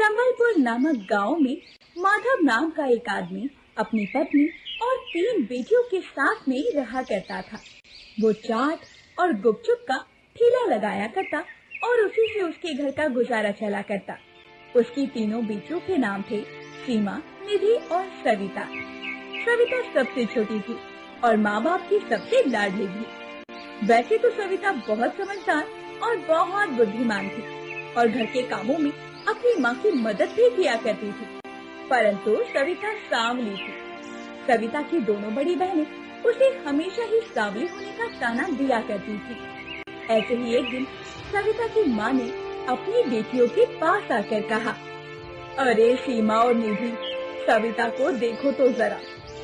संबलपुर नामक गांव में माधव नाम का एक आदमी अपनी पत्नी और 3 बेटियों के साथ में रहा करता था। वो चाट और गुपचुप का ठेला लगाया करता और उसी से उसके घर का गुजारा चला करता। उसकी तीनों बेटियों के नाम थे सीमा, निधि और सविता। सविता सबसे छोटी थी और माँ बाप की सबसे लाडली थी। वैसे तो सविता बहुत समझदार और बहुत बुद्धिमान थी और घर के कामों में अपनी माँ की मदद भी किया करती थी, परंतु सविता सांवली थी। सविता की दोनों बड़ी बहनें उसे हमेशा ही सांवली होने का ताना दिया करती थी। ऐसे ही एक दिन सविता की माँ ने अपनी बेटियों के पास आकर कहा, अरे सीमा और निधि, सविता को देखो तो जरा,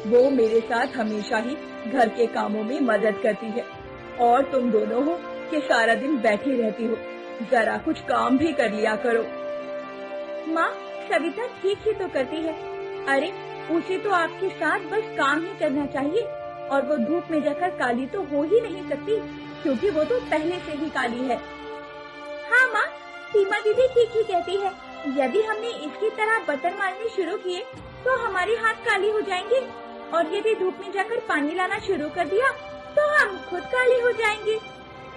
वो मेरे साथ हमेशा ही घर के कामों में मदद करती है और तुम दोनों हो कि सारा दिन बैठी रहती हो, जरा कुछ काम भी कर लिया करो। माँ, सविता ठीक ही तो करती है। अरे उसे तो आपके साथ बस काम ही करना चाहिए और वो धूप में जाकर काली तो हो ही नहीं सकती, क्योंकि वो तो पहले से ही काली है। हाँ माँ, सीमा दीदी ठीक ही कहती है। यदि हमने इसकी तरह बर्तन मारने शुरू किए तो हमारे हाथ काली हो जाएंगे और यदि धूप में जाकर पानी लाना शुरू कर दिया तो हम खुद काली हो जाएंगे।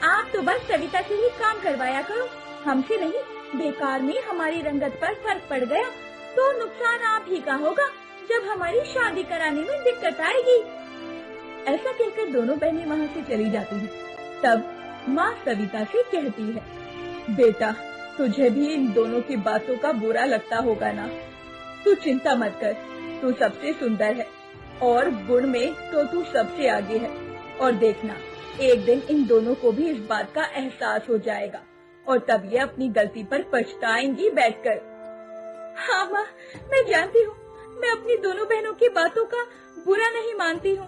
आप तो बस सविता से ही काम करवाया करो, हमसे नहीं। बेकार में हमारी रंगत पर फर्क पड़ गया तो नुकसान आप ही का होगा जब हमारी शादी कराने में दिक्कत आएगी। ऐसा कहकर दोनों बहनें वहाँ से चली जाती हैं। तब माँ सविता से कहती है, बेटा, तुझे भी इन दोनों की बातों का बुरा लगता होगा ना। तू चिंता मत कर, तू सबसे सुंदर है और गुण में तो तू सबसे आगे है। और देखना, एक दिन इन दोनों को भी इस बात का एहसास हो जाएगा और तब ये अपनी गलती पर पछताएंगी बैठकर। हाँ माँ, मैं जानती हूँ, मैं अपनी दोनों बहनों की बातों का बुरा नहीं मानती हूँ।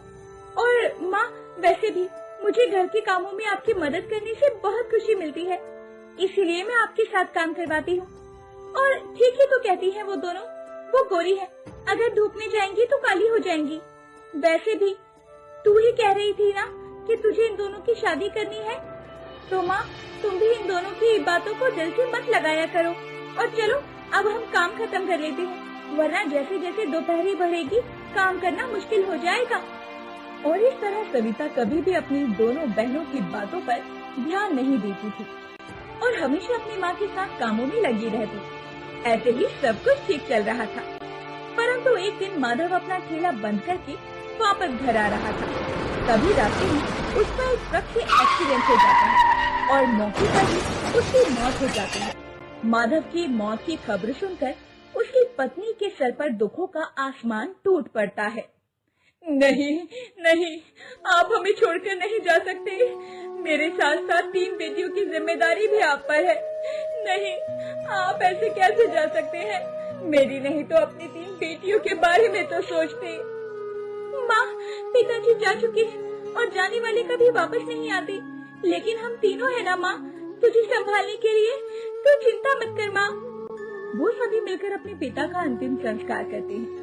और माँ, वैसे भी मुझे घर के कामों में आपकी मदद करने से बहुत खुशी मिलती है, इसीलिए मैं आपके साथ काम करवाती हूँ। और ठीक ही तो कहती है वो दोनों, वो गोरी है, अगर धूप में जाएंगी तो काली हो जाएंगी। वैसे भी तू ही कह रही थी ना कि तुझे इन दोनों की शादी करनी है, तो माँ तुम भी इन दोनों की बातों को दिल से मत लगाया करो। और चलो अब हम काम खत्म कर लेते हैं, वरना जैसे जैसे दोपहरी बढ़ेगी काम करना मुश्किल हो जाएगा। और इस तरह सविता कभी भी अपनी दोनों बहनों की बातों पर ध्यान नहीं देती थी और हमेशा अपनी माँ के साथ कामों में लगी रहती। ऐसे ही सब कुछ ठीक चल रहा था, परंतु एक दिन माधव अपना ठेला बंद करके वापस घर आ रहा था। तभी रास्ते में उसका एक ट्रक से एक्सीडेंट हो जाता है और मौके पर ही उसकी मौत हो जाती है। माधव की मौत की खबर सुनकर उसकी पत्नी के सर पर दुखों का आसमान टूट पड़ता है। नहीं नहीं, आप हमें छोड़कर नहीं जा सकते, मेरे साथ साथ 3 बेटियों की जिम्मेदारी भी आप पर है। नहीं, आप ऐसे कैसे जा सकते हैं? मेरी नहीं तो अपनी 3 बेटियों के बारे में तो सोचते। माँ, पिताजी जा चुके हैं और जाने वाले कभी वापस नहीं आते, लेकिन हम तीनों है ना माँ, तुझे संभालने के लिए, तू चिंता मत कर माँ। वो सभी मिलकर अपने पिता का अंतिम संस्कार करते हैं